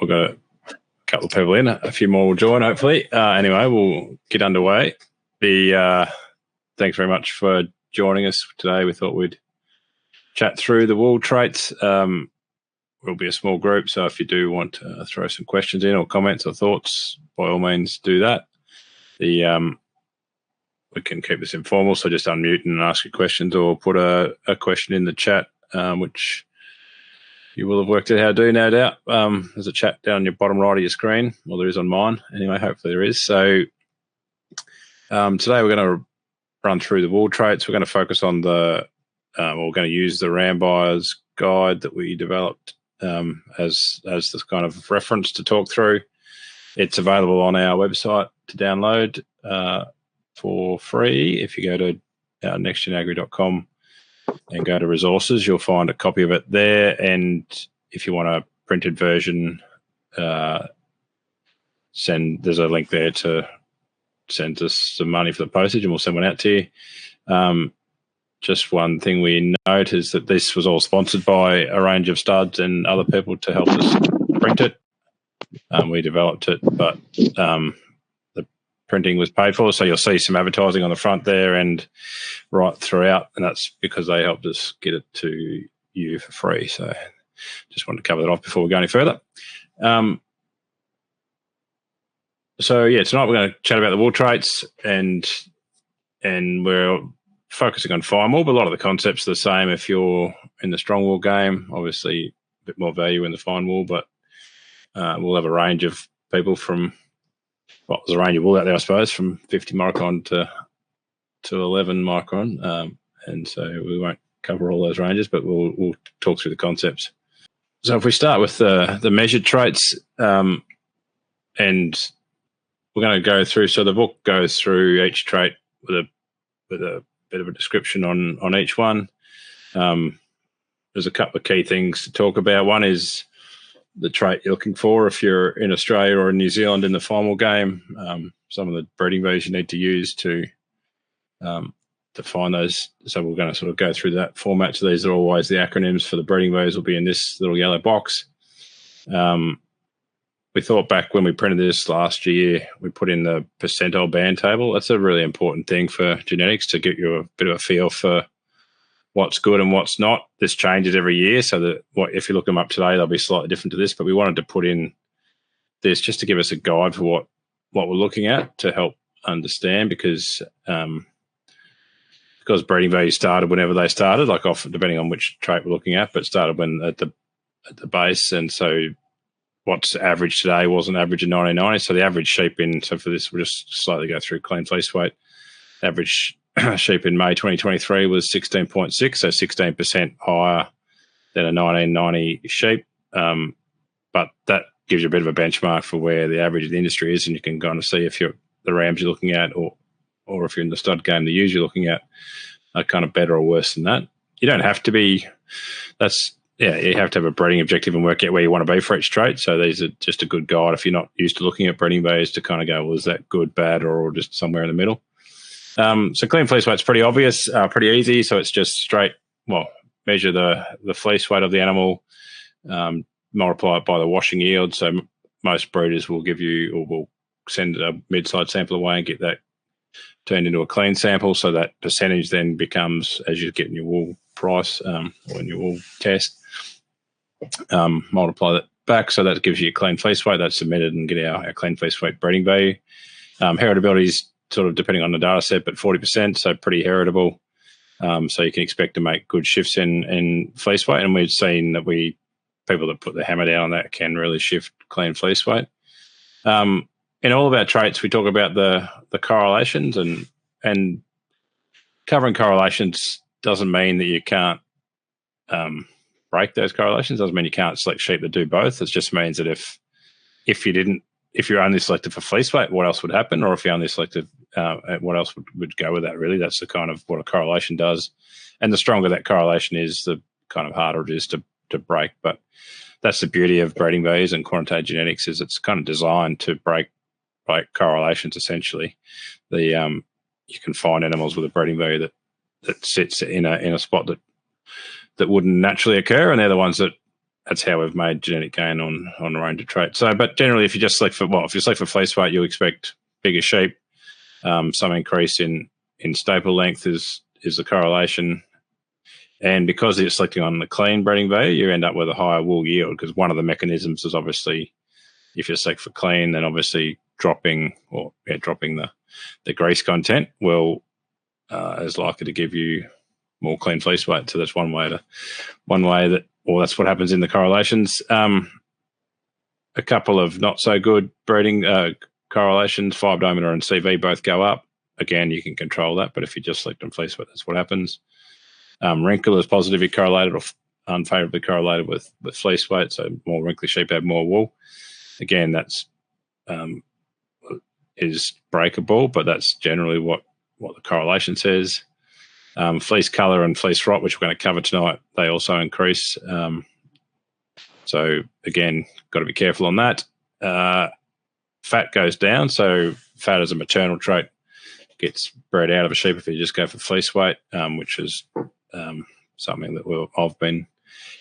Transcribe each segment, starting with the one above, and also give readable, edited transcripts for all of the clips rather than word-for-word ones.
we've got a couple of people in. A few more will join, hopefully. Anyway, we'll get underway. Thanks very much for joining us today. We thought we'd chat through the wool traits. We'll be a small group, so if you do want to throw some questions in or comments or thoughts, by all means do that. We can keep this informal, so just unmute and ask your questions or put a question in the chat, which you will have worked out how to do, no doubt. There's a chat down your bottom right of your screen. Well, there is on mine. Anyway, hopefully there is. So today we're going to run through the wool traits. We're going to focus on we're going to use the Ram Buyers guide that we developed as this kind of reference to talk through. It's available on our website to download for free. If you go to nextgenagri.com and go to resources, you'll find a copy of it there. And if you want a printed version, there's a link there to send us some money for the postage, and we'll send one out to you. Just one thing we note is that this was all sponsored by a range of studs and other people to help us print it. We developed it, but the printing was paid for. So you'll see some advertising on the front there and right throughout, and that's because they helped us get it to you for free. So just wanted to cover that off before we go any further. So yeah, tonight we're going to chat about the wool traits, and we're focusing on fine wool, but a lot of the concepts are the same if you're in the strong wool game. Obviously, a bit more value in the fine wool, but we'll have a range of people from, well, there's a range of wool out there, I suppose, from 50 micron to 11 micron, and so we won't cover all those ranges, but we'll talk through the concepts. So if we start with the measured traits, and we're going to go through, so the book goes through each trait with a bit of a description on each one. There's a couple of key things to talk about. One is the trait you're looking for if you're in Australia or in New Zealand in the fine wool game. Some of the breeding values you need to use to find those. So we're going to sort of go through that format. So these are always the acronyms for the breeding values will be in this little yellow box. We thought back when we printed this last year, we put in the percentile band table. That's a really important thing for genetics to get you a bit of a feel for what's good and what's not. This changes every year, so that if you look them up today, they'll be slightly different to this. But we wanted to put in this just to give us a guide for what we're looking at to help understand, because breeding values started whenever they started, like often depending on which trait we're looking at, but started when at the base, and so what's average today wasn't average in 1990. So the average sheep so for this, we'll just slightly go through clean fleece weight. Average sheep in May 2023 was 16.6, so 16% higher than a 1990 sheep. But that gives you a bit of a benchmark for where the average of the industry is, and you can kind of see if the rams you're looking at or if you're in the stud game, the ewes you're looking at are kind of better or worse than that. You don't have to be. You have to have a breeding objective and work out where you want to be for each trait. So these are just a good guide if you're not used to looking at breeding values to kind of go, well, is that good, bad, or just somewhere in the middle? So clean fleece weight's pretty obvious, pretty easy. So it's just straight, measure the fleece weight of the animal, multiply it by the washing yield. So most breeders will give you, or will send a mid-side sample away and get that turned into a clean sample. So that percentage then becomes, as you get in your wool price or in your wool test, multiply that back. So that gives you a clean fleece weight. That's submitted and get our clean fleece weight breeding value. Heritability is sort of depending on the data set, but 40%, so pretty heritable. So you can expect to make good shifts in fleece weight. And we've seen that people that put the hammer down on that can really shift clean fleece weight. In all of our traits, we talk about the correlations, and covering correlations doesn't mean that you can't break those correlations. Doesn't mean you can't select sheep that do both. It just means that if you're only selected for fleece weight, what else would happen? Or if you're only selected, what else would go with that, really? That's the kind of what a correlation does. And the stronger that correlation is, the kind of harder it is to break. But that's the beauty of breeding values and quantitative genetics, is it's kind of designed to break correlations, essentially. You can find animals with a breeding value that sits in a spot that wouldn't naturally occur, and they're the ones that that's how we've made genetic gain on a range of traits. So, but generally, if you just select for fleece weight, you expect bigger sheep. Some increase in staple length is the correlation. And because you're selecting on the clean breeding value, you end up with a higher wool yield, because one of the mechanisms is obviously, if you select for clean, then obviously dropping the grease content is likely to give you more clean fleece weight. So that's one way that, or that's what happens in the correlations. A couple of not so good breeding correlations, fibre diameter and CV both go up. Again, you can control that, but if you just select on fleece weight, that's what happens. Wrinkle is positively correlated or unfavorably correlated with fleece weight, so more wrinkly sheep have more wool. Again, that's is breakable, but that's generally what the correlation says. Fleece colour and fleece rot, which we're going to cover tonight, they also increase. So again, got to be careful on that. Fat goes down, so fat as a maternal trait gets bred out of a sheep if you just go for fleece weight, which is something that I've been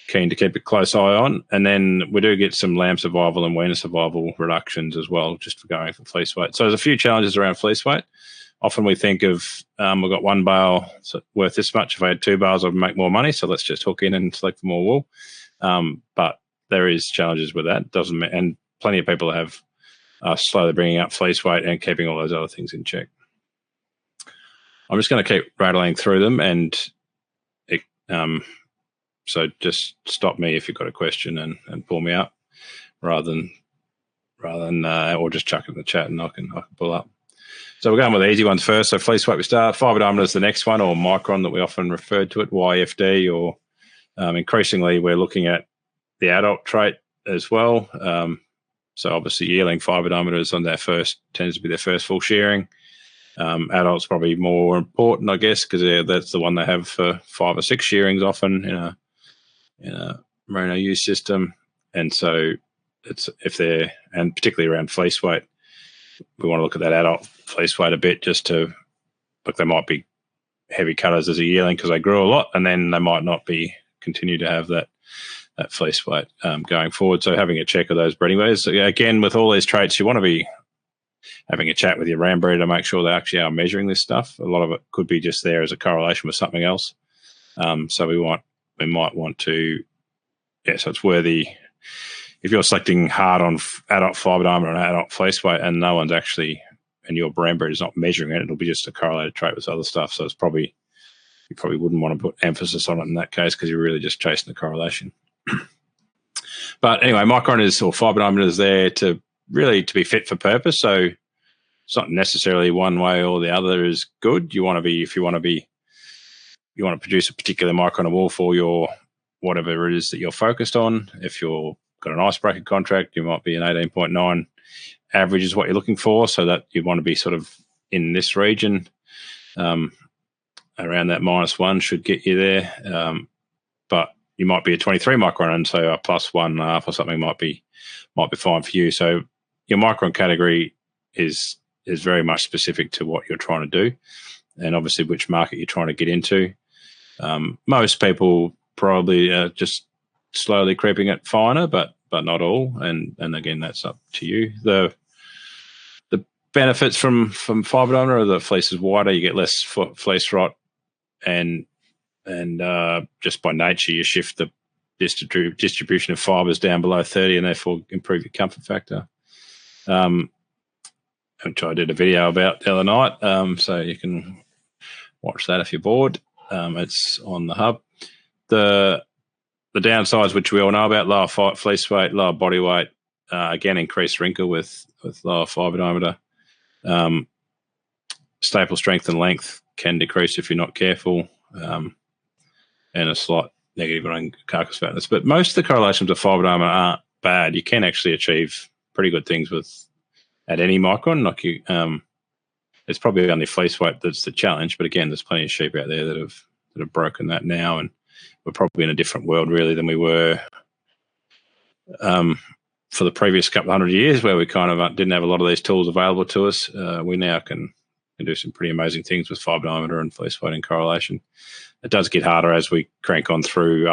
keen to keep a close eye on. And then we do get some lamb survival and weaner survival reductions as well, just for going for fleece weight. So there's a few challenges around fleece weight. Often we think of, we've got one bale worth this much. If I had two bales, I'd make more money. So let's just hook in and select for more wool. But there is challenges with that. And plenty of people have slowly bringing up fleece weight and keeping all those other things in check. I'm just going to keep rattling through them, and so just stop me if you've got a question and pull me up, rather than or just chuck it in the chat and I can pull up. So we're going with the easy ones first. So fleece weight we start. Fibre diameter is the next one, or micron that we often refer to it, YFD, or increasingly we're looking at the adult trait as well. So obviously yearling fibre diameter is tends to be their first full shearing. Adults probably more important, I guess, because that's the one they have for 5 or 6 shearings often in a merino use system. And so and particularly around fleece weight, we want to look at that adult fleece weight a bit, just to look. They might be heavy cutters as a yearling because they grew a lot, and then they might not continue to have that fleece weight going forward. So having a check of those breeding weights. Again, with all these traits, you want to be having a chat with your ram breeder to make sure they actually are measuring this stuff. A lot of it could be just there as a correlation with something else. So we might want to, so it's worthy. If you're selecting hard on adult fibre diameter and adult fleece weight, and no one's actually, and your ram breeder is not measuring it, it'll be just a correlated trait with other stuff. So you probably wouldn't want to put emphasis on it in that case, because you're really just chasing the correlation. But anyway, micron or fibre diameter is there to be fit for purpose. So it's not necessarily one way or the other is good. You want to produce a particular micron of wool for your whatever it is that you're focused on. If you've got an icebreaker contract, you might be an 18.9 average is what you're looking for, so that you want to be sort of in this region. Around that -1 should get you there. But you might be a 23 micron, and so a +1.5 or something might be fine for you. So your micron category is very much specific to what you're trying to do, and obviously which market you're trying to get into. Most people probably just slowly creeping it finer, but not all. And again, that's up to you. The benefits from fibre diameter are the fleece is wider, you get less fleece rot, and just by nature you shift the distribution of fibres down below 30, and therefore improve your comfort factor. Which I did a video about the other night, so you can watch that if you're bored. It's on the hub. The downsides, which we all know about, lower fleece weight, lower body weight, again increased wrinkle with lower fibre diameter. Staple strength and length can decrease if you're not careful, and a slight negative on carcass fatness. But most of the correlations with fibre diameter aren't bad. You can actually achieve pretty good things at any micron. It's probably only fleece weight that's the challenge, but again, there's plenty of sheep out there that have broken that now, and we're probably in a different world really than we were for the previous couple of 100 years, where we kind of didn't have a lot of these tools available to us. We now can do some pretty amazing things with fibre diameter and fleece weight and correlation. it does get harder as we crank on through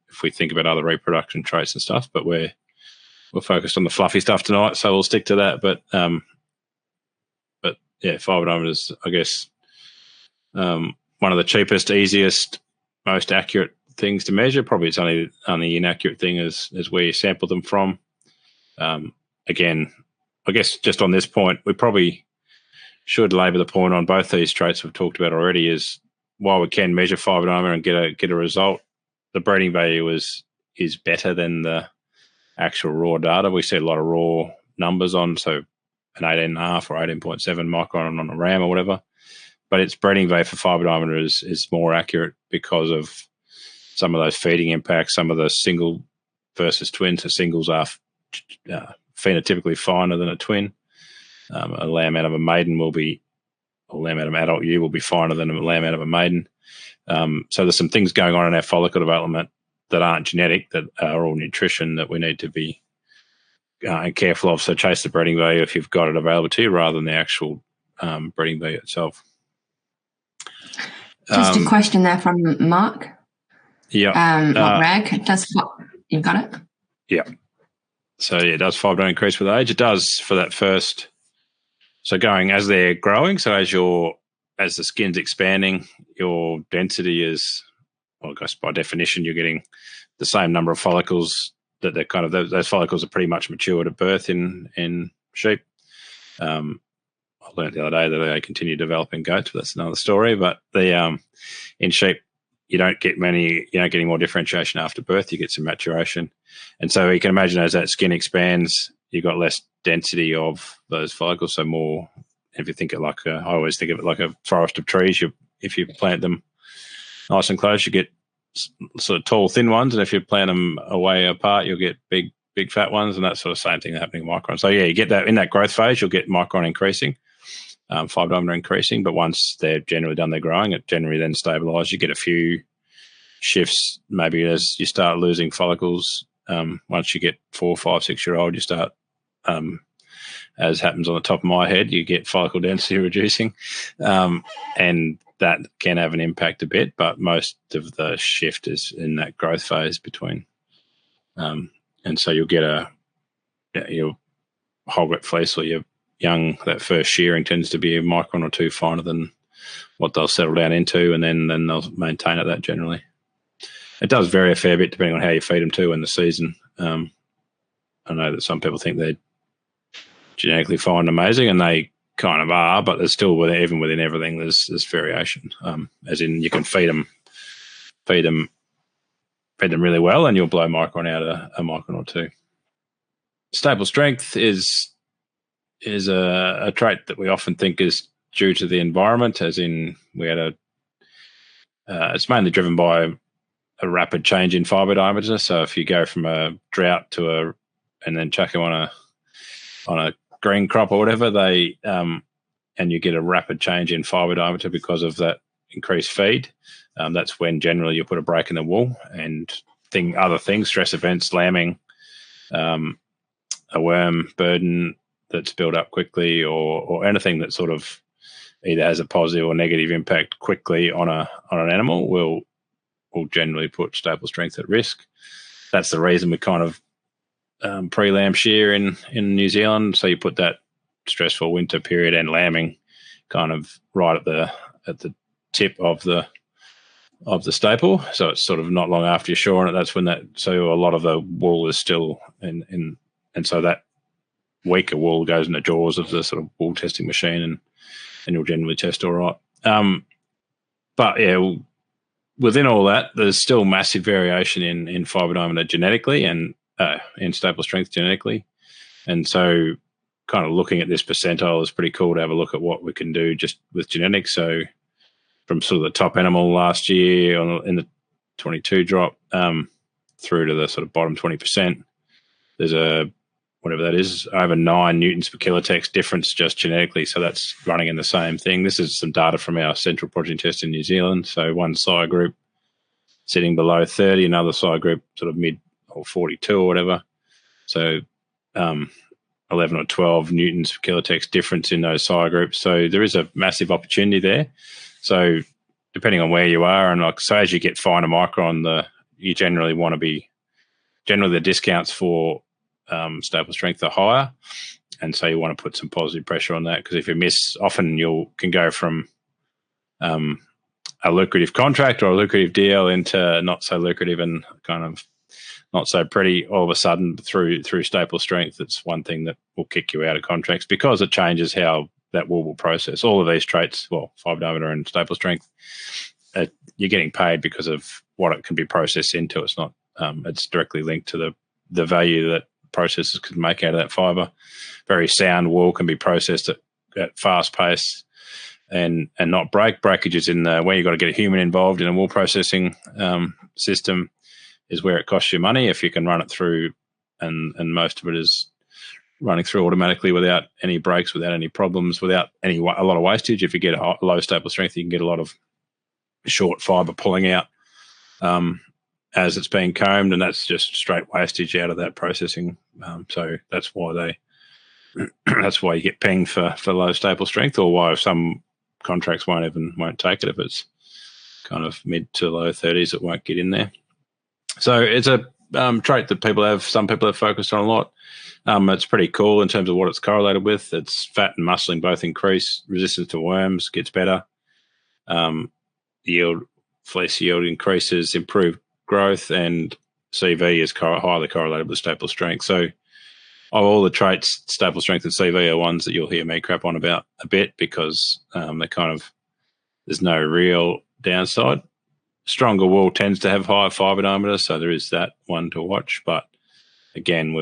if we think about other reproduction traits and stuff, but we're focused on the fluffy stuff tonight, so we'll stick to that. But yeah, fibre diameters, I guess, one of the cheapest, easiest, most accurate things to measure. Probably it's only inaccurate thing is where you sample them from. Again, I guess just on this point, we probably should labour the point on both these traits we've talked about already. Is while we can measure fibre diameter and get a result, the breeding value is better than the actual raw data. We see a lot of raw numbers on, so an 18.5 or 18.7 micron on a ram or whatever. But its breeding value for fibre diameter is more accurate because of some of those feeding impacts, some of the single versus twin. So singles are phenotypically finer than a twin. A lamb out of a maiden lamb out of an adult ewe will be finer than a lamb out of a maiden. So there's some things going on in our follicle development that aren't genetic, that are all nutrition, that we need to be careful of. So chase the breeding value if you've got it available to you, rather than the actual breeding value itself. Just a question there from Mark. Yeah. Not Rag. You've got it? Yeah. So yeah, does fibre increase with age? It does for that first. So going as they're growing, so as the skin's expanding, your density is, well, I guess by definition, you're getting the same number of follicles that they're kind of, those follicles are pretty much matured at birth in sheep. I learned the other day that they continue developing goats, but that's another story. But in sheep, you don't get any more differentiation after birth. You get some maturation. And so you can imagine as that skin expands, you've got less density of those follicles. So more, if you think it like I always think of it like a forest of trees. If you plant them nice and close, you get sort of tall, thin ones. And if you plant them away apart, you'll get big, fat ones. And that sort of same thing happening in micron. So yeah, you get that in that growth phase, you'll get micron increasing, fibre diameter increasing. But once they're generally done their growing, it generally then stabilises. You get a few shifts maybe as you start losing follicles. Once you get 4, 5, 6 year old, you start, as happens on the top of my head, you get follicle density reducing, and that can have an impact a bit. But most of the shift is in that growth phase between, and so you'll get your hoglet fleece or your young, that first shearing tends to be a micron or two finer than what they'll settle down into, and then they'll maintain at that generally. It does vary a fair bit depending on how you feed them too in the season. I know that some people think they're genetically fine and amazing, and they kind of are, but there's still, even within everything, there's variation. As in, you can feed them really well, and you'll blow micron out a micron or two. Stable strength is a trait that we often think is due to the environment, as in it's mainly driven by a rapid change in fibre diameter. So if you go from a drought and then chuck them on a green crop or whatever, and you get a rapid change in fibre diameter because of that increased feed, that's when generally you put a break in the wool and other things, stress events, lambing, a worm burden that's built up quickly, or anything that sort of either has a positive or negative impact quickly on an animal will generally put stable strength at risk. That's the reason we kind of pre-lamb shear in New Zealand. So you put that stressful winter period and lambing kind of right at the tip of the staple. So it's sort of not long after you're shoring it. That's when so a lot of the wool is still in, and so that weaker wool goes in the jaws of the sort of wool testing machine, and you'll generally test all right. But yeah, within all that, there's still massive variation in fibre diameter genetically and in stable strength genetically. And so kind of looking at this percentile is pretty cool to have a look at what we can do just with genetics. So from sort of the top animal last year in the 22 drop through to the sort of bottom 20%, there's whatever that is, over 9 newtons per kilotex difference just genetically. So that's running in the same thing. This is some data from our central progeny test in New Zealand. So one sire group sitting below 30, another sire group sort of mid or 42 or whatever. So 11 or 12 newtons per kilotex difference in those sire groups. So there is a massive opportunity there. So depending on where you are, and like so, as you get finer micron, you generally want to be the discounts for staple strength are higher, and so you want to put some positive pressure on that, because if you miss, often you can go from a lucrative contract or a lucrative deal into not so lucrative and kind of not so pretty all of a sudden through staple strength. It's one thing that will kick you out of contracts because it changes how that wool will process. All of these traits, well, fibre diameter and staple strength, you're getting paid because of what it can be processed into. It's not. It's directly linked to the value that processors can make out of that fibre. Very sound wool can be processed at fast pace and not break. Breakages in where you've got to get a human involved in a wool processing system is where it costs you money. If you can run it through, and most of it is running through automatically without any breaks, without any problems, without a lot of wastage. If you get a low staple strength, you can get a lot of short fibre pulling out as it's being combed, and that's just straight wastage out of that processing. So that's why that's why you get pinged for low staple strength, or why some contracts won't take it if it's kind of mid to low 30s. It won't get in there. So it's a trait that some people have focused on a lot. It's pretty cool in terms of what it's correlated with. It's fat and muscling both increase. Resistance to worms gets better. Fleece yield increases, improved growth, and CV is highly correlated with staple strength. So of all the traits, staple strength and CV are ones that you'll hear me crap on about a bit, because there's no real downside. Stronger wool tends to have higher fibre diameter, so there is that one to watch. But again,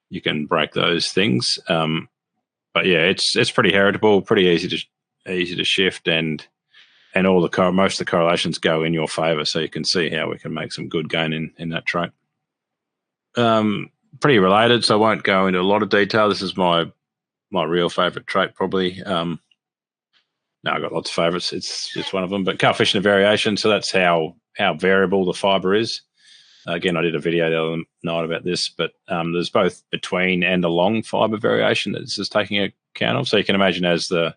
you can break those things. But yeah, it's pretty heritable, pretty easy to shift, and most of the correlations go in your favour. So you can see how we can make some good gain in that trait. Pretty related, so I won't go into a lot of detail. This is my real favourite trait, probably. No, I've got lots of favourites. It's just one of them. But coefficient of variation, so that's how variable the fibre is. Again, I did a video the other night about this, but there's both between and along fibre variation that this is taking account of. So you can imagine as the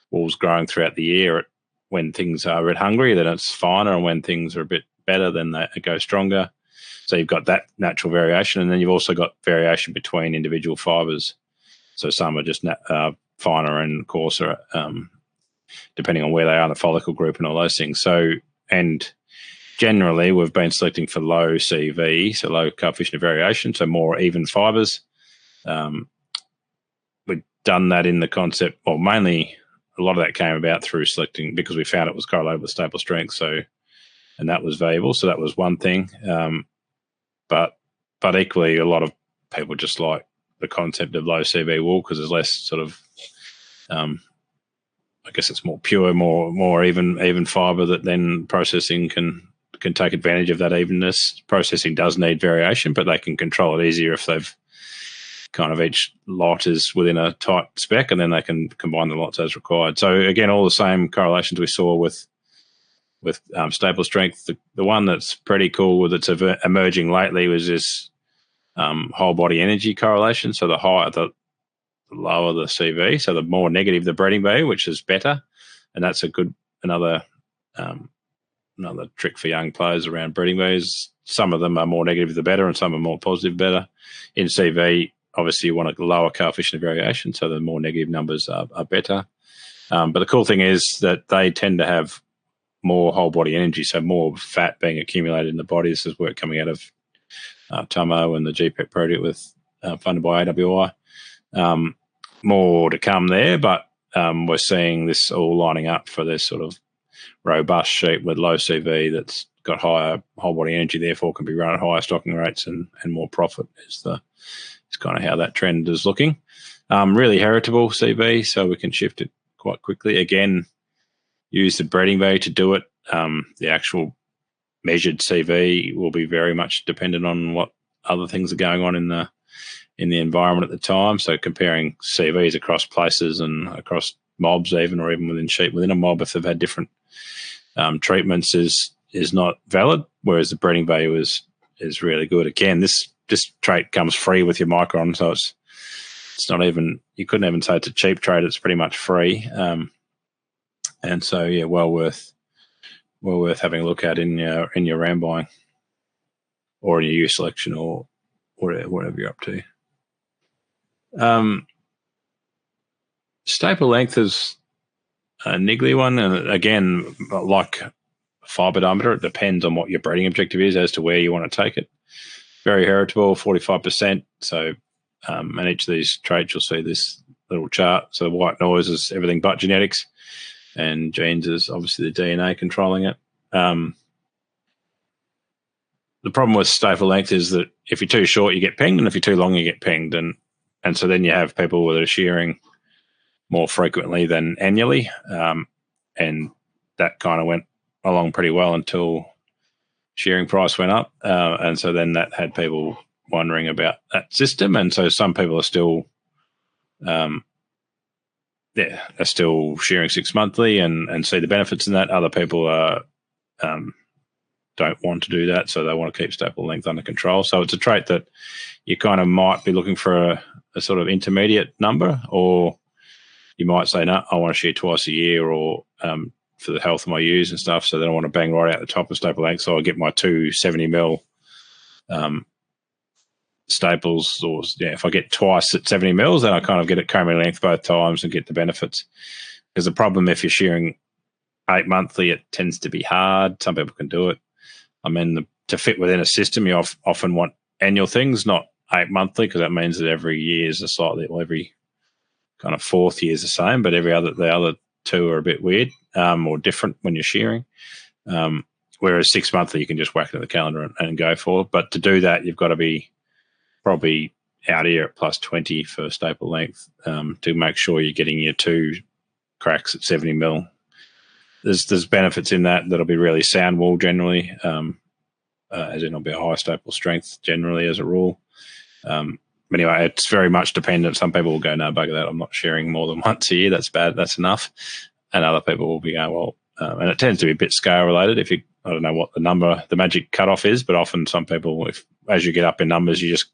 wool's growing throughout the year, when things are a bit hungry, then it's finer, and when things are a bit better, then it goes stronger. So you've got that natural variation, and then you've also got variation between individual fibres. So some are just finer and coarser, depending on where they are in the follicle group and all those things. So, and generally we've been selecting for low CV, so low coefficient of variation, so more even fibres. We've done that in the concept, well, mainly a lot of that came about through selecting because we found it was correlated with staple strength, and that was valuable. So that was one thing. But equally, a lot of people just like the concept of low CV wool because there's less sort of, I guess it's more pure, more even fibre that then processing can take advantage of that evenness. Processing does need variation, but they can control it easier if they've kind of each lot is within a tight spec, and then they can combine the lots as required. So again, all the same correlations we saw with staple strength. The one that's pretty cool that's emerging lately was this whole body energy correlation. So the higher the lower the CV, so the more negative the breeding value, which is better, and that's another trick for young players around breeding values. Some of them are more negative the better, and some are more positive better. In CV, obviously you want a lower coefficient of variation, so the more negative numbers are better. But the cool thing is that they tend to have more whole body energy, so more fat being accumulated in the body. This is work coming out of Tomo and the GPEC project funded by AWI. More to come there, but we're seeing this all lining up for this sort of robust sheep with low CV that's got higher whole body energy, therefore can be run at higher stocking rates and more profit is kind of how that trend is looking. Really heritable CV, so we can shift it quite quickly. Again, use the breeding value to do it. The actual measured CV will be very much dependent on what other things are going on in the environment at the time. So comparing CVs across places and across mobs even, or even within sheep within a mob, if they've had different treatments is not valid, whereas the breeding value is really good. Again, this trait comes free with your micron, so it's not even, you couldn't even say it's a cheap trait, it's pretty much free. And so, yeah, well worth having a look at in your ram buying or in your use selection or whatever you're up to. Staple length is a niggly one, and again, like fibre diameter, it depends on what your breeding objective is as to where you want to take it. Very heritable, 45%. So, and each of these traits, you'll see this little chart. So, white noise is everything but genetics, and genes is obviously the DNA controlling it. The problem with staple length is that if you're too short, you get pinged, and if you're too long, you get pinged, and so then you have people that are shearing more frequently than annually, and that kind of went along pretty well until shearing price went up, and so then that had people wondering about that system, and so some people are still, are still shearing 6 monthly and see the benefits in that. Other people are don't want to do that, so they want to keep staple length under control. So it's a trait that you kind of might be looking for a sort of intermediate number, or you might say, no, I want to shear twice a year, or for the health of my ewes and stuff, so then I want to bang right out the top of staple length, so I get my 270 mil staples, or if I get twice at 70 mils, then I kind of get it combing length both times and get the benefits. Because the problem, if you're shearing 8 monthly, it tends to be hard. Some people can do it. I mean, to fit within a system, you often want annual things, not 8 monthly, because that means that every year is every kind of fourth year is the same, but the other two are a bit weird or different when you're shearing. Whereas 6 monthly, you can just whack it in the calendar and go for it. But to do that, you've got to be probably out here at plus 20 for staple length to make sure you're getting your 2 cracks at 70 mil. There's benefits in that'll be really sound wool generally, as in it'll be a high staple strength generally as a rule. Anyway, it's very much dependent. Some people will go, no, bugger that, I'm not shearing more than once a year, that's bad, that's enough. And other people will be going, well, and it tends to be a bit scale related. I don't know what the magic cutoff is, but often some people, as you get up in numbers, there's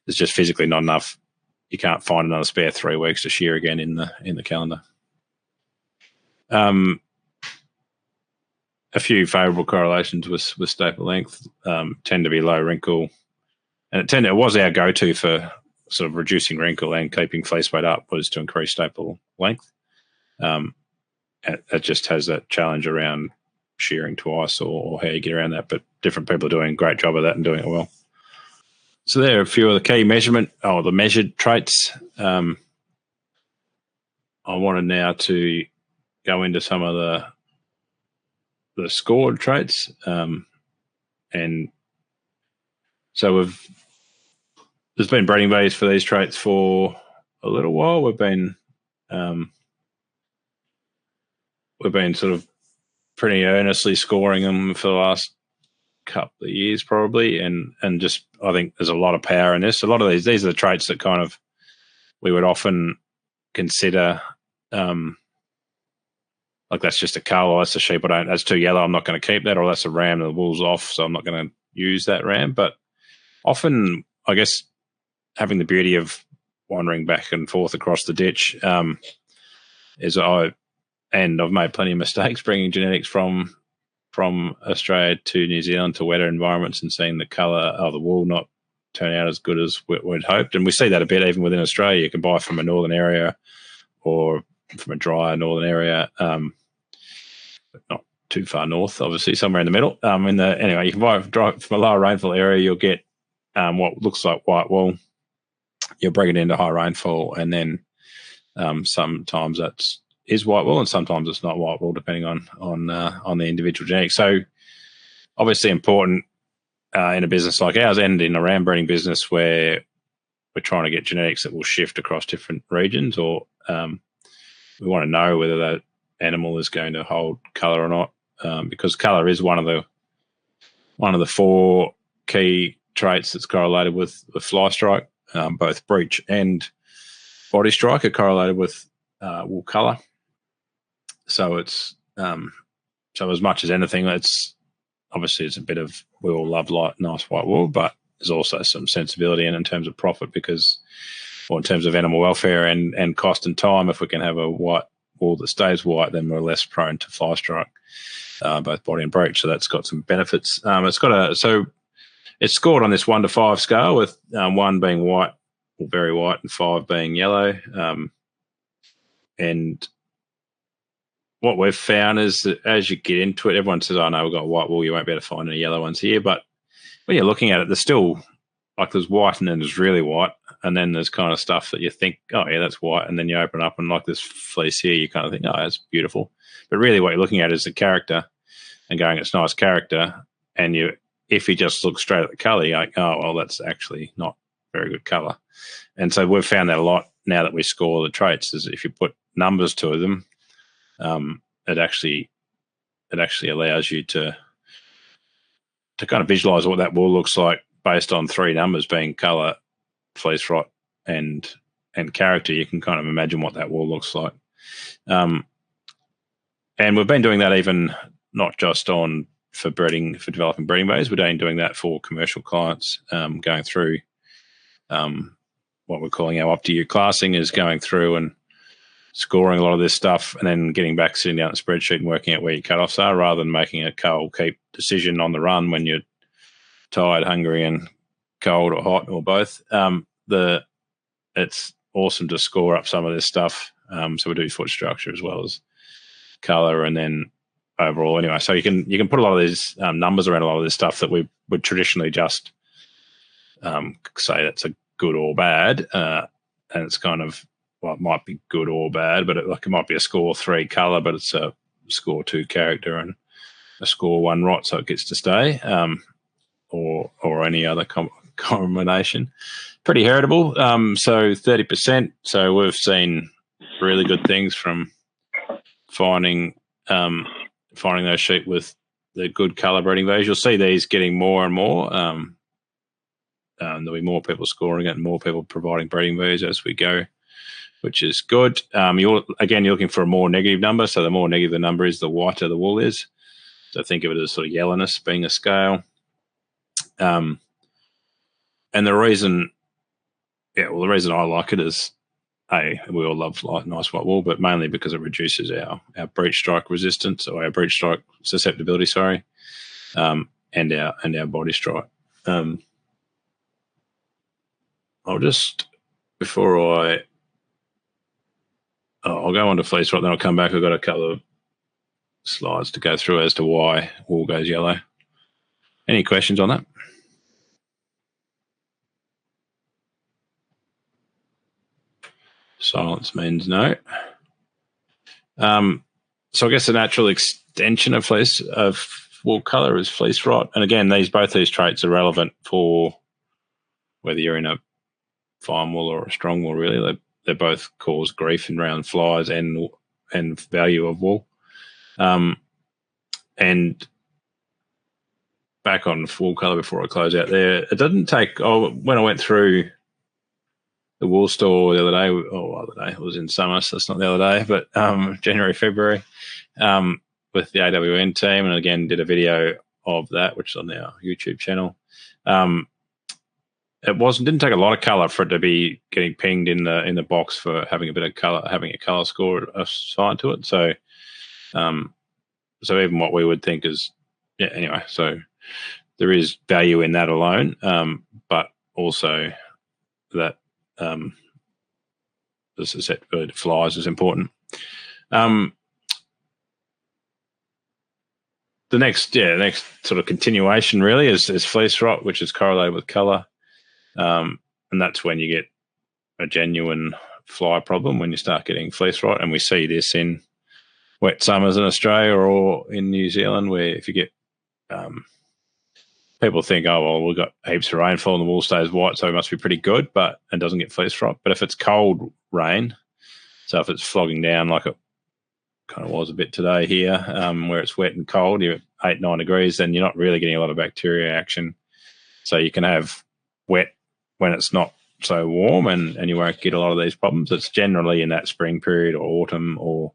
just physically not enough. You can't find another spare 3 weeks to shear again in the calendar. A few favourable correlations with staple length tend to be low wrinkle, and it was our go-to for sort of reducing wrinkle and keeping fleece weight up was to increase staple length. It just has that challenge around shearing twice or how you get around that, but different people are doing a great job of that and doing it well. So there are a few of the key the measured traits. I wanted now to go into some of the scored traits, and so there's been breeding values for these traits for a little while. We've been sort of pretty earnestly scoring them for the last couple of years probably, and just I think there's a lot of power in this. A lot of these are the traits that kind of we would often consider like that's just a cull, or that's a sheep, that's too yellow, I'm not going to keep that, or that's a ram, the wool's off, so I'm not going to use that ram. But often, I guess, having the beauty of wandering back and forth across the ditch I've made plenty of mistakes bringing genetics from Australia to New Zealand to wetter environments and seeing the colour of the wool not turn out as good as we'd hoped. And we see that a bit even within Australia. You can buy from a northern area or from a drier northern area, but not too far north, obviously, somewhere in the middle. Anyway, you can buy from a lower rainfall area, you'll get what looks like white wool. You'll bring it into high rainfall, and then sometimes that is white wool, and sometimes it's not white wool, depending on the individual genetics. So, obviously, important in a business like ours and in a ram breeding business where we're trying to get genetics that will shift across different regions, or we want to know whether that animal is going to hold colour or not, because colour is one of the 4 key traits that's correlated with fly strike. Both breech and body strike are correlated with wool colour. So it's so as much as anything, it's a bit of, we all love nice white wool, but there's also some sensibility in terms of profit, in terms of animal welfare and cost and time. If we can have a white wool that stays white, then we're less prone to fly strike, both body and breech. So that's got some benefits. It's scored on this 1 to 5 scale, with 1 being white, or very white, and 5 being yellow. And what we've found is that as you get into it, everyone says, "Oh no, we've got white wool. You won't be able to find any yellow ones here." But when you're looking at it, there's still, like, there's white and then there's really white, and then there's kind of stuff that you think, "Oh yeah, that's white," and then you open up and, like, this fleece here, you kind of think, "Oh, that's beautiful," but really what you're looking at is the character, and going, "It's nice character," and if you just look straight at the colour, you're like, "Oh well, that's actually not very good colour." And so we've found that a lot now that we score the traits, is if you put numbers to them, it actually allows you to kind of visualize what that wool looks like based on 3 numbers being color, fleece rot, and character. You can kind of imagine what that wool looks like. And we've been doing that even not just for developing breeding bays. We're doing that for commercial clients, going through what we're calling our up-to-you classing, is going through and scoring a lot of this stuff, and then getting back, sitting down at the spreadsheet and working out where your cutoffs are, rather than making a keep decision on the run when you're tired, hungry, and cold, or hot, or both. It's awesome to score up some of this stuff. So we do foot structure as well as color, and then overall. Anyway, so you can put a lot of these numbers around a lot of this stuff that we would traditionally just say that's a good or bad, and it's kind of, well, it might be good or bad, but it might be a score 3 color, but it's a score 2 character and a score 1 rot, so it gets to stay, or any other combination. Pretty heritable. So 30%. So we've seen really good things from finding those sheep with the good color breeding values. You'll see these getting more and more. There'll be more people scoring it and more people providing breeding values as we go, which is good. You're looking for a more negative number. So the more negative the number is, the whiter the wool is. So think of it as sort of yellowness being a scale. And the reason I like it is, we all love nice white wool, but mainly because it reduces our breech strike resistance, or our breech strike susceptibility, and our body strike. I'll just, I'll go on to fleece rot, then I'll come back. I've got a couple of slides to go through as to why wool goes yellow. Any questions on that? Silence means no. So I guess the natural extension of wool color is fleece rot. And again, both these traits are relevant for whether you're in a fine wool or a strong wool, really. They both cause grief around flies and value of wool. And back on wool color before I close out there, it doesn't take, when I went through the wool store the other day, it was in summer, so it's not the other day, but January, February, with the AWN team, and again did a video of that, which is on our YouTube channel. It didn't take a lot of color for it to be getting pinged in the box for having a bit of color, having a color score assigned to it. So, so even what we would think is, anyway. So there is value in that alone, but also that the susceptibility to flies is important. The next sort of continuation really is fleece rot, which is correlated with color. And that's when you get a genuine fly problem, when you start getting fleece rot. And we see this in wet summers in Australia or in New Zealand, where if you get people think, oh, well, we've got heaps of rainfall and the wool stays white, so it must be pretty good, but it doesn't get fleece rot. But if it's cold rain, so if it's flogging down like it kind of was a bit today here, where it's wet and cold, you're at 8-9 degrees, then you're not really getting a lot of bacteria action. So you can have wet when it's not so warm, and you won't get a lot of these problems. It's generally in that spring period or autumn or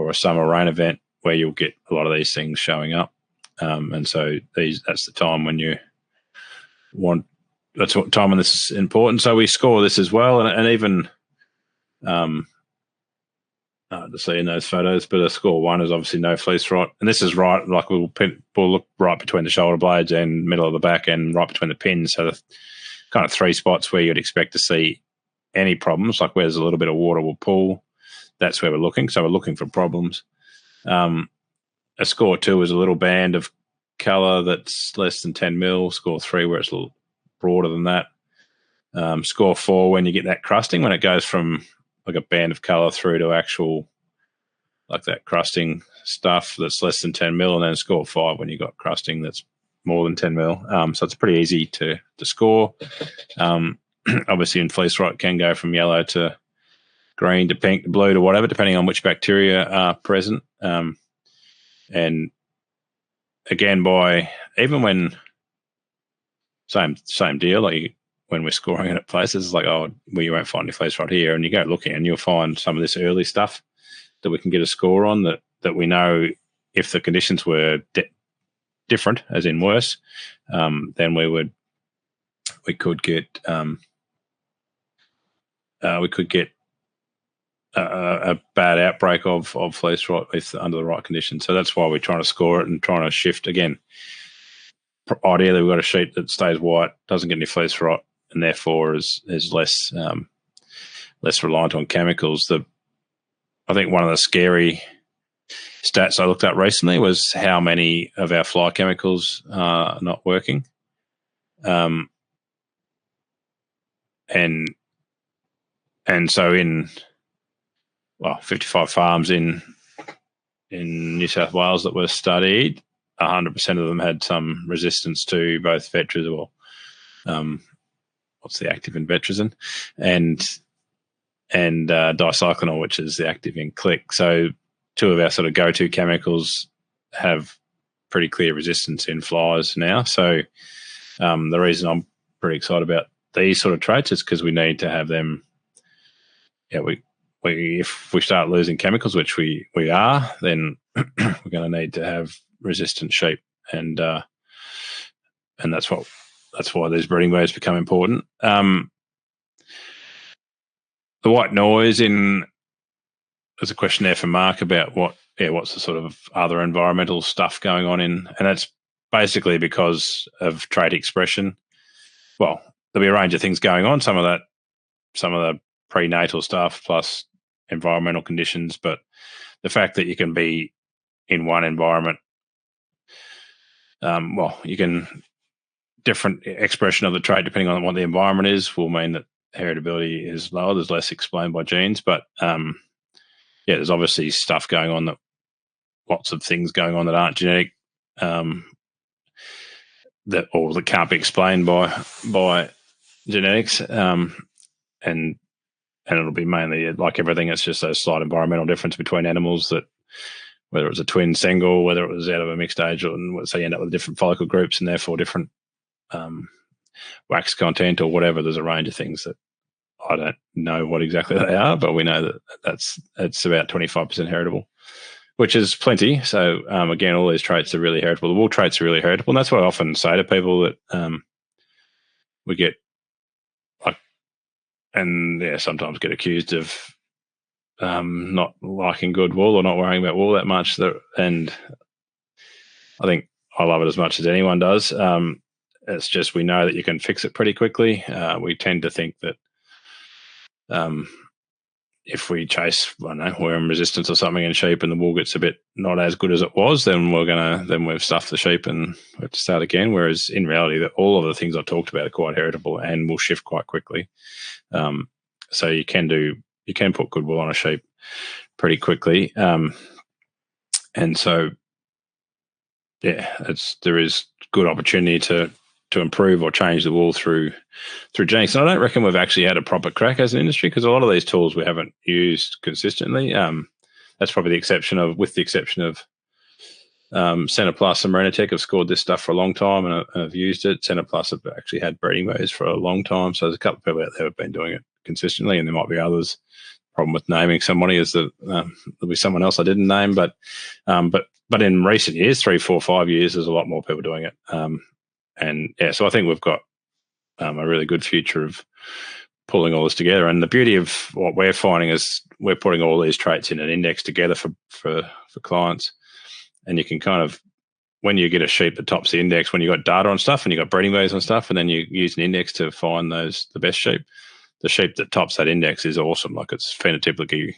a summer rain event where you'll get a lot of these things showing up. And so that's the time when that's what time when this is important. So we score this as well, and even to see in those photos. But a score 1 is obviously no fleece rot, and this is right. Like we'll look right between the shoulder blades and middle of the back, and right between the pins. So the kind of 3 spots where you'd expect to see any problems, like where there's a little bit of water will pull. That's where we're looking. So we're looking for problems. A score 2 is a little band of colour that's less than 10 mil. Score 3 where it's a little broader than that. Score 4 when you get that crusting, when it goes from like a band of colour through to actual like that crusting stuff that's less than 10 mil, and then score 5 when you got crusting that's more than 10 mil. So it's pretty easy to score. Obviously in fleece rot can go from yellow to green to pink to blue to whatever, depending on which bacteria are present. And again, by even when same deal, like when we're scoring it at places, it's like, oh, well, you won't find any fleece rot here, and you go looking and you'll find some of this early stuff that we can get a score on that we know if the conditions were different, as in worse, then we could get a bad outbreak of fleece rot under the right conditions. So that's why we're trying to score it and trying to shift again. Ideally, we've got a sheep that stays white, doesn't get any fleece rot, and therefore is less reliant on chemicals. I think one of the scary stats I looked up recently was how many of our fly chemicals are not working. And so in 55 farms in New South Wales that were studied, 100% of them had some resistance to both vetrazole, what's the active in vetrazin, and dicyclonol, which is the active in click. So 2 of our sort of go-to chemicals have pretty clear resistance in flies now. So the reason I'm pretty excited about these sort of traits is because we need to have them. Yeah, if we start losing chemicals, which we are, then we're going to need to have resistant sheep, and that's why these breeding waves become important. The white noise there's a question there for Mark about what's the sort of other environmental stuff going on and that's basically because of trait expression. Well, there'll be a range of things going on. Some of the prenatal stuff plus environmental conditions, but the fact that you can be in one environment, you can different expression of the trait depending on what the environment is will mean that heritability is lower. There's less explained by genes, but there's obviously stuff going on lots of things going on that aren't genetic, that can't be explained by genetics, and it'll be mainly like everything. It's just a slight environmental difference between animals that, whether it was a twin single, whether it was out of a mixed age, so you end up with different follicle groups and therefore different wax content or whatever. There's a range of things that I don't know what exactly they are, but we know that it's about 25% heritable, which is plenty. So again, all these traits are really heritable. The wool traits are really heritable, and that's what I often say to people that we get sometimes get accused of not liking good wool or not worrying about wool that much. And I think I love it as much as anyone does. It's just we know that you can fix it pretty quickly. We tend to think that if we chase, worm resistance or something in sheep and the wool gets a bit not as good as it was, then we've stuffed the sheep and we have to start again. Whereas in reality, that all of the things I talked about are quite heritable and will shift quite quickly. So you can put good wool on a sheep pretty quickly. And so, there is good opportunity to improve or change the wool through genetics. And I don't reckon we've actually had a proper crack as an industry because a lot of these tools we haven't used consistently. That's probably with the exception of Centerplus and Marinatech have scored this stuff for a long time and have used it. Centerplus have actually had breeding waves for a long time. So there's a couple of people out there who have been doing it consistently, and there might be others. Problem with naming somebody is that there'll be someone else I didn't name, but in recent years, 3, 4, 5 years, there's a lot more people doing it. So I think we've got a really good future of pulling all this together. And the beauty of what we're finding is we're putting all these traits in an index together for clients, and you can kind of, when you get a sheep that tops the index, when you got data on stuff and you got breeding values on stuff, and then you use an index to find the best sheep, the sheep that tops that index is awesome. Like, it's phenotypically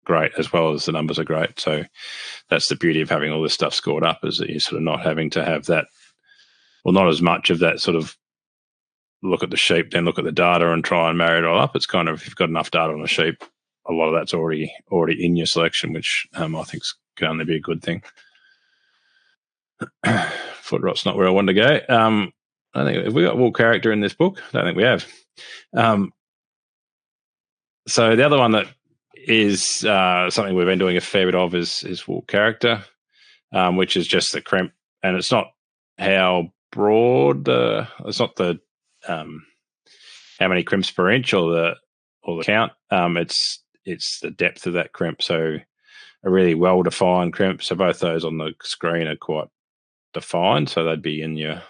great as well as the numbers are great. So that's the beauty of having all this stuff scored up, is that you're sort of not having to have that, well, not as much of that sort of look at the sheep, then look at the data and try and marry it all up. It's kind of, if you've got enough data on a sheep, a lot of that's already in your selection, which I think can only be a good thing. Foot rot's not where I wanted to go. I think, have we got wool character in this book? I don't think we have. So the other one that is something we've been doing a fair bit of is wool character, which is just the crimp, and it's not how broad. It's not the how many crimps per inch or the count. It's the depth of that crimp. So a really well defined crimp. So both those on the screen are quite defined. So they'd be in your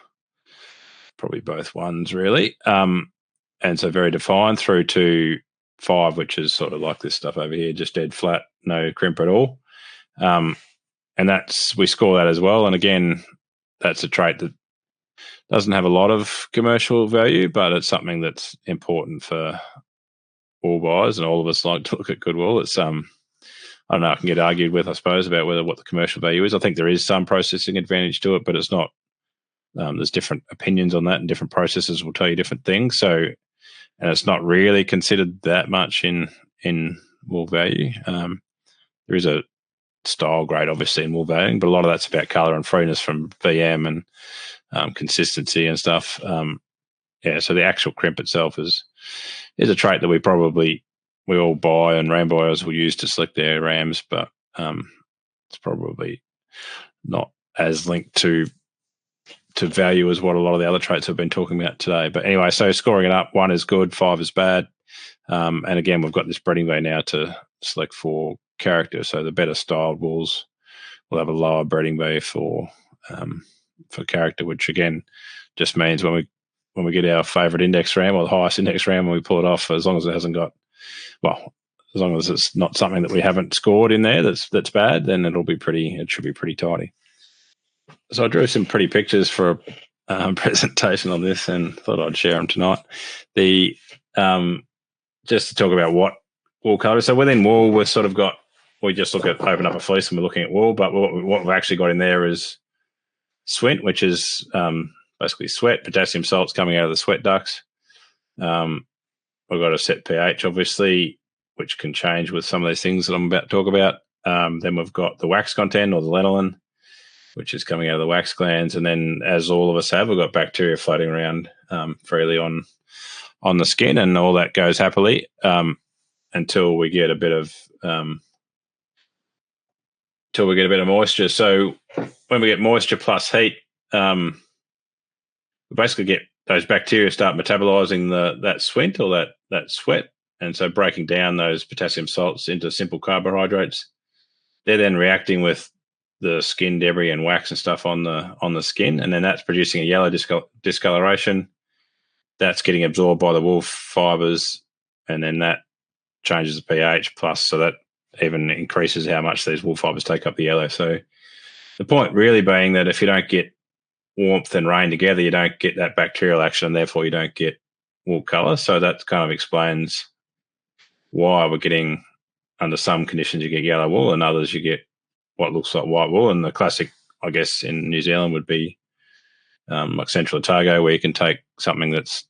probably both ones really. And so very defined through to 5, which is sort of like this stuff over here, just dead flat, no crimp at all. And we score that as well. And again, that's a trait that doesn't have a lot of commercial value, but it's something that's important for wool buyers, and all of us like to look at good wool. It's I don't know, I can get argued with, I suppose, about what the commercial value is. I think there is some processing advantage to it, but it's not. There's different opinions on that, and different processes will tell you different things. So, and it's not really considered that much in wool value. There is a style grade, obviously, in wool valuing, but a lot of that's about colour and freeness from VM and consistency and stuff. So the actual crimp itself is a trait that we all buy, and ram buyers will use to select their rams, but it's probably not as linked to value as what a lot of the other traits have been talking about today. But anyway, so scoring it up, 1 is good, 5 is bad. And again, we've got this breeding value now to select for character. So the better styled wools will have a lower breeding value for character, which again just means when we get our favourite index ram or the highest index ram, when we pull it off, as long as it hasn't got, well, as long as it's not something that we haven't scored in there that's bad, then it should be pretty tidy. So I drew some pretty pictures for a presentation on this, and thought I'd share them tonight. Just to talk about what wool colour is. So within wool, we just open up a fleece and we're looking at wool, but what we've actually got in there is swint, which is basically sweat, potassium salts coming out of the sweat ducts. We've got a set pH, obviously, which can change with some of these things that I'm about to talk about. Then we've got the wax content, or the lanolin, which is coming out of the wax glands. And then, as all of us have, we've got bacteria floating around freely on the skin, and all that goes happily until we get a bit of moisture. So when we get moisture plus heat, we basically get those bacteria start metabolizing that swint, or that sweat, and so breaking down those potassium salts into simple carbohydrates. They're then reacting with the skin debris and wax and stuff on the skin, and then that's producing a yellow discoloration. That's getting absorbed by the wool fibers, and then that changes the pH plus, so that even increases how much these wool fibers take up the yellow. So the point really being that if you don't get warmth and rain together, you don't get that bacterial action, and therefore you don't get wool colour. So that kind of explains why we're getting, under some conditions, you get yellow wool, and others you get what looks like white wool. And the classic, I guess, in New Zealand would be like Central Otago, where you can take something that's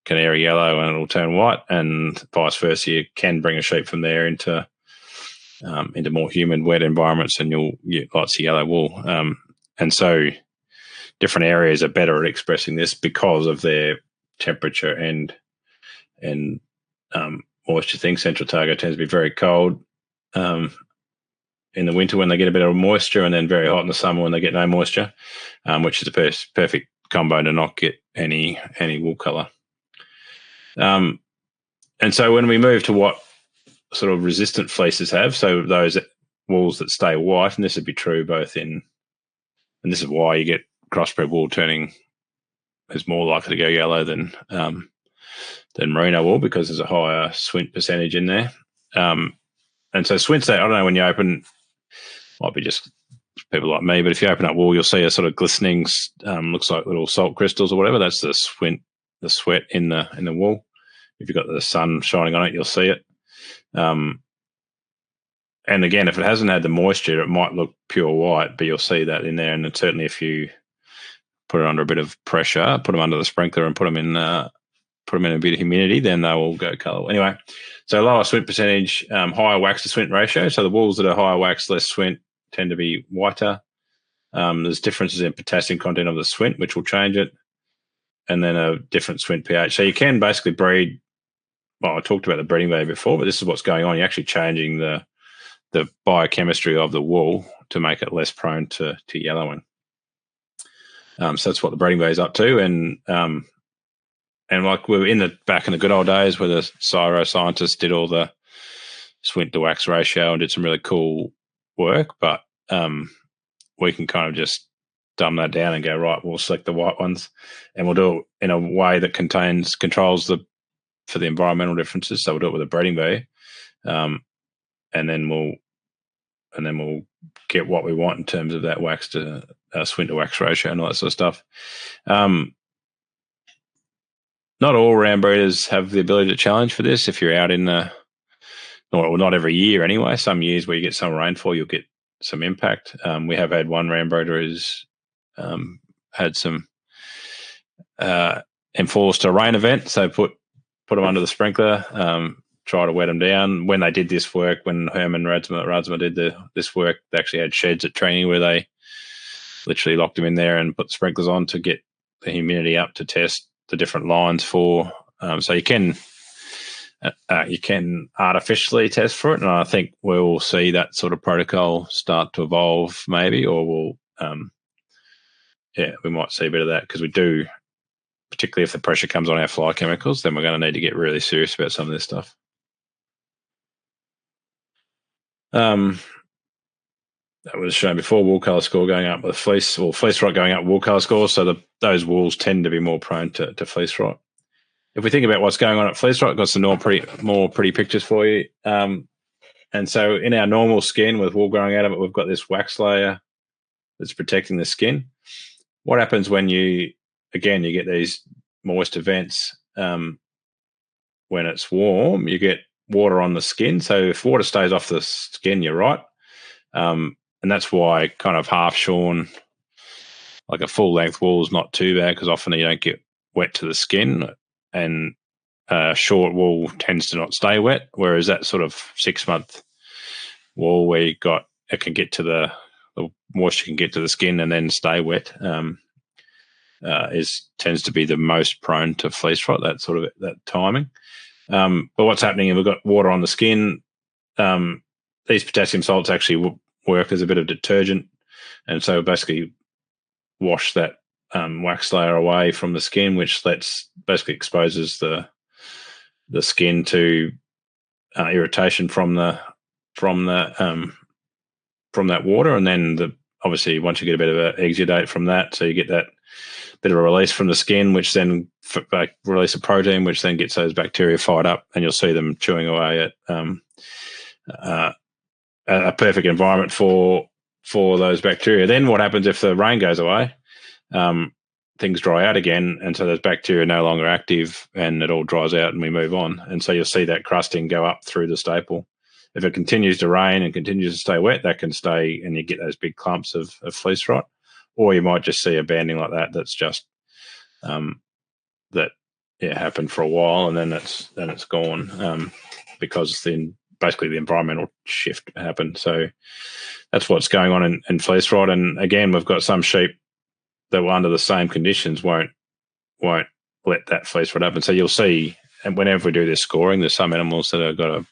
canary yellow and it'll turn white, and vice versa. You can bring a sheep from there into more humid, wet environments, and you'll get lots of yellow wool. And so different areas are better at expressing this because of their temperature and moisture thing. Central Otago tends to be very cold in the winter when they get a bit of moisture, and then very hot in the summer when they get no moisture, which is a perfect combo to not get any wool colour. And so when we move to what sort of resistant fleeces have, so those wools that stay white, and this would be true both and this is why you get crossbred wool is more likely to go yellow than merino wool because there's a higher swint percentage in there. And so swints, I don't know, when you open, might be just people like me, but if you open up wool, you'll see a sort of glistening, looks like little salt crystals or whatever. That's the sweat in the wool. If you've got the sun shining on it, you'll see it. And again, if it hasn't had the moisture, it might look pure white, but you'll see that in there. And certainly if you put it under a bit of pressure, put them under the sprinkler and put them in a bit of humidity, then they will go colour. Anyway, so lower swint percentage, higher wax to swint ratio. So the wools that are higher wax, less swint tend to be whiter. There's differences in potassium content of the swint, which will change it, and then a different swint pH. So you can basically breed. Well, I talked about the breeding value before, but this is what's going on. You're actually changing the biochemistry of the wool to make it less prone to yellowing. So that's what the breeding value is up to, and like we were back in the good old days where the Cyro scientists did all the swint to wax ratio and did some really cool work, but we can kind of just dumb that down and go, right, we'll select the white ones and we'll do it in a way that controls for the environmental differences. So we'll do it with a breeding value, and then we'll get what we want in terms of that wax to swint to wax ratio and all that sort of stuff. Not all ram breeders have the ability to challenge for this. If you're out in not every year anyway. Some years where you get some rainfall, you'll get some impact. We have had one ram breeder who's had some enforced a rain event, so put them under the sprinkler, try to wet them down. When they did this work, when Herman Radsma did this work, they actually had sheds at training where they literally locked them in there and put sprinklers on to get the humidity up to test the different lines for. So you can artificially test for it, and I think we'll see that sort of protocol start to evolve, maybe, or we might see a bit of that, because we do, particularly if the pressure comes on our fly chemicals, then we're going to need to get really serious about some of this stuff. That was shown before, wool colour score going up with fleece, or fleece rot going up, wool colour score. So those wools tend to be more prone to fleece rot. If we think about what's going on at fleece rot, I've got some more pretty pictures for you. And so in our normal skin with wool growing out of it, we've got this wax layer that's protecting the skin. What happens when you get these moist events? When it's warm, you get water on the skin. So if water stays off the skin, you're right. And that's why kind of half shorn, like a full length wool, is not too bad, because often you don't get wet to the skin, and short wool tends to not stay wet. Whereas that sort of 6-month wool where it can get to the moisture can get to the skin and then stay wet, tends to be the most prone to fleece rot, that timing. But what's happening is we've got water on the skin. These potassium salts actually work as a bit of detergent, and so basically wash that wax layer away from the skin, which basically exposes the skin to irritation from that water, and then obviously once you get a bit of an exudate from that, so you get that bit of a release from the skin, which then release a protein, which then gets those bacteria fired up, and you'll see them chewing away at a perfect environment for those bacteria. Then what happens if the rain goes away? Things dry out again, and so those bacteria are no longer active, and it all dries out and we move on. And so you'll see that crusting go up through the staple. If it continues to rain and continues to stay wet, that can stay, and you get those big clumps of fleece rot. Or you might just see a banding like that. That's just happened for a while, and then it's gone, because then basically the environmental shift happened. So that's what's going on in fleece rot. And again, we've got some sheep that were under the same conditions won't let that fleece rot happen. So you'll see, and whenever we do this scoring, there's some animals that have got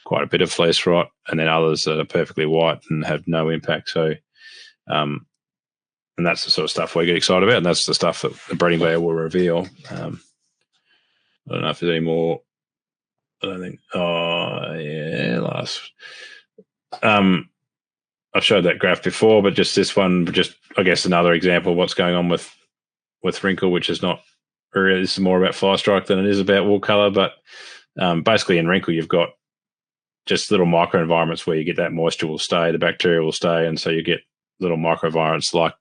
quite a bit of fleece rot, and then others that are perfectly white and have no impact. So and that's the sort of stuff we get excited about, and that's the stuff that the breeding value will reveal. I don't know if there's any more. I don't think. Oh, yeah, last. I've showed that graph before, but just this one, I guess another example of what's going on with wrinkle, which is not really this is more about fly strike than it is about wool colour. But basically in wrinkle, you've got just little microenvironments where you get that moisture will stay, the bacteria will stay, and so you get little microenvironments like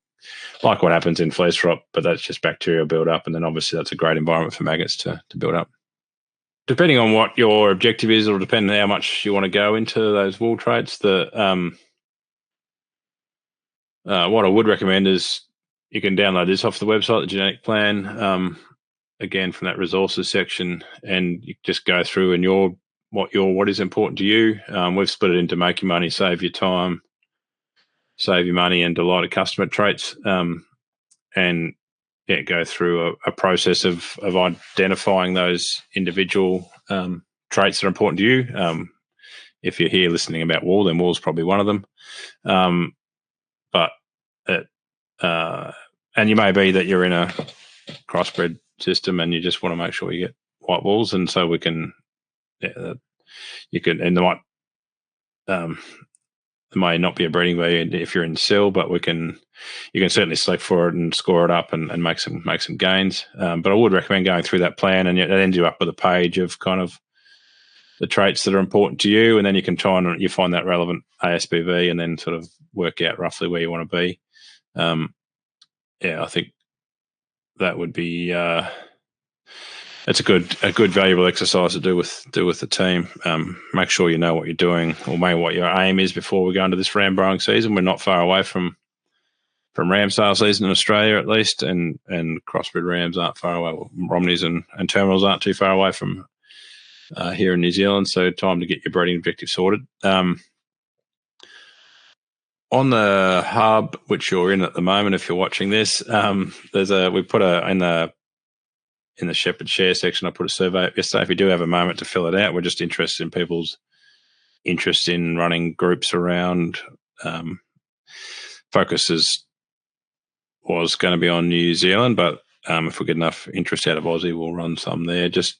what happens in fleece rot, but that's just bacteria build up, and then obviously that's a great environment for maggots to build up. Depending on what your objective is, or depending on how much you want to go into those wool traits, what I would recommend is you can download this off the website, the genetic plan, again from that resources section, and you just go through and what is important to you. We've split it into make your money, save your time, save your money, and delight a customer traits, and go through a process of identifying those individual traits that are important to you. If you're here listening about wool, then wool's probably one of them. And you may be that you're in a crossbred system and you just want to make sure you get white wools, and so we can, you can, and there may not be a breeding value if you're in SIL, but you can certainly select for it and score it up and make some gains. But I would recommend going through that plan, and it ends you up with a page of kind of the traits that are important to you, and then you can you find that relevant ASBV and then sort of work out roughly where you want to be. I think that would be it's a good valuable exercise to do with the team. Make sure you know what you're doing, or maybe what your aim is before we go into this ram growing season. We're not far away from ram sale season in Australia, at least, and crossbred rams aren't far away. Well, Romneys and terminals aren't too far away from here in New Zealand. So time to get your breeding objective sorted. On the hub, which you're in at the moment, if you're watching this, we put in the Shepherd Share section, I put a survey up yesterday. If you do have a moment to fill it out, we're just interested in people's interest in running groups around. Focus was going to be on New Zealand, but if we get enough interest out of Aussie, we'll run some there. Just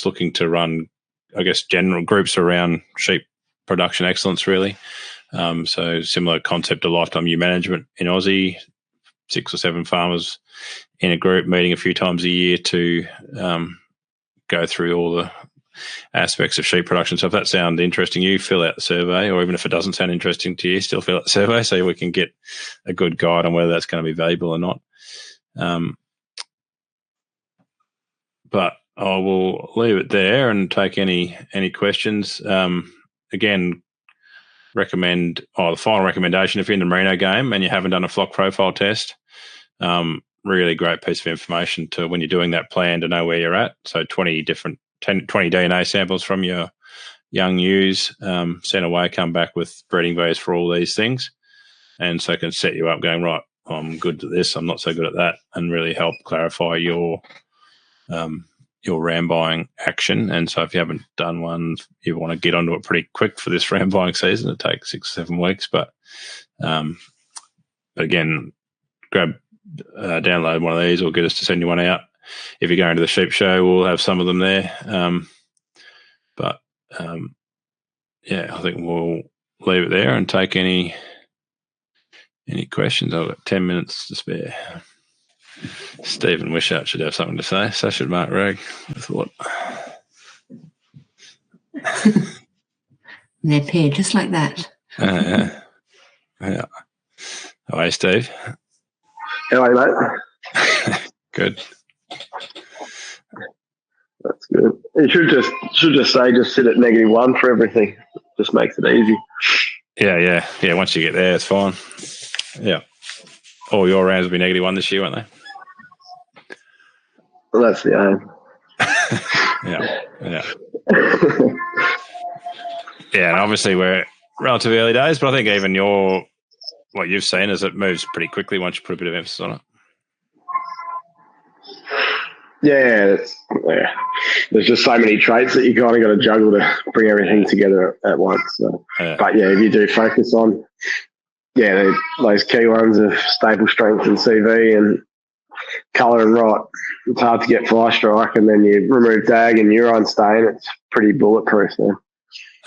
looking to run, I guess, general groups around sheep production excellence, really. So similar concept to lifetime ewe management in Aussie, 6 or 7 farmers in a group meeting a few times a year to go through all the aspects of sheep production. So if that sounds interesting, you fill out the survey, or even if it doesn't sound interesting to you, still fill out the survey so we can get a good guide on whether that's going to be valuable or not. But I will leave it there and take any questions. Again, recommend the final recommendation, if you're in the merino game and you haven't done a flock profile test, really great piece of information to, when you're doing that plan, to know where you're at. So 20 DNA samples from your young ewes sent away, come back with breeding values for all these things, and so it can set you up going, right, I'm good at this, I'm not so good at that, and really help clarify your ram buying action. And so if you haven't done one, you want to get onto it pretty quick for this ram buying season. It takes 6 or 7 weeks, but again, download one of these or get us to send you one out. If you're going to the sheep show, we'll have some of them there. I think we'll leave it there and take any questions. I've got 10 minutes to spare. Stephen Wishart should have something to say. So should Mark Reg, I thought. They appear just like that. Yeah. How are you, Steve? How are you, mate? Good. That's good. You should just say just sit at -1 for everything. Just makes it easy. Yeah. Once you get there, it's fine. Yeah. All your rounds will be -1 this year, won't they? Well, that's the aim. Yeah. Yeah, and obviously we're relatively early days, but I think even what you've seen is it moves pretty quickly once you put a bit of emphasis on it. Yeah. There's just so many traits that you kind of got to juggle to bring everything together at once. So. Yeah. But yeah, if you do focus on those key ones of stable strength and CV and colour and rot, it's hard to get fly strike, and then you remove dag and urine stain, it's pretty bulletproof then.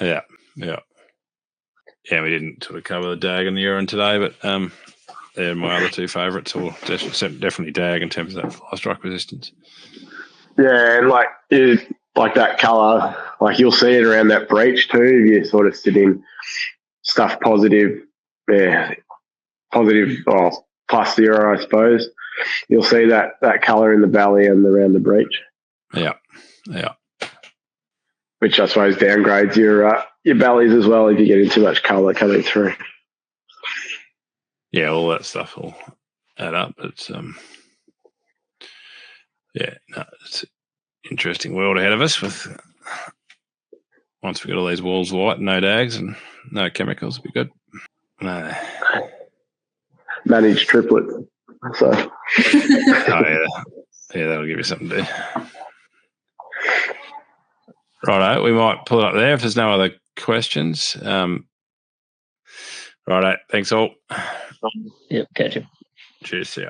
Yeah. We didn't sort of cover the dag and the urine today, but They're my other two favourites, or definitely dag in terms of that fly strike resistance. Yeah, and like that colour, like you'll see it around that breech too. If you sort of sit in stuff positive, plus 0, I suppose. You'll see that colour in the belly and around the breech. Yeah. Which I suppose downgrades your bellies as well if you're getting too much colour coming through. Yeah, all that stuff will add up. It's it's an interesting world ahead of us. With once we got all these walls white, no dags and no chemicals, it'll be good. No. Managed triplet. So. That'll give you something to do. Righto, we might pull it up there if there's no other questions. Righto, thanks all. Yep, catch you. Cheers, yeah.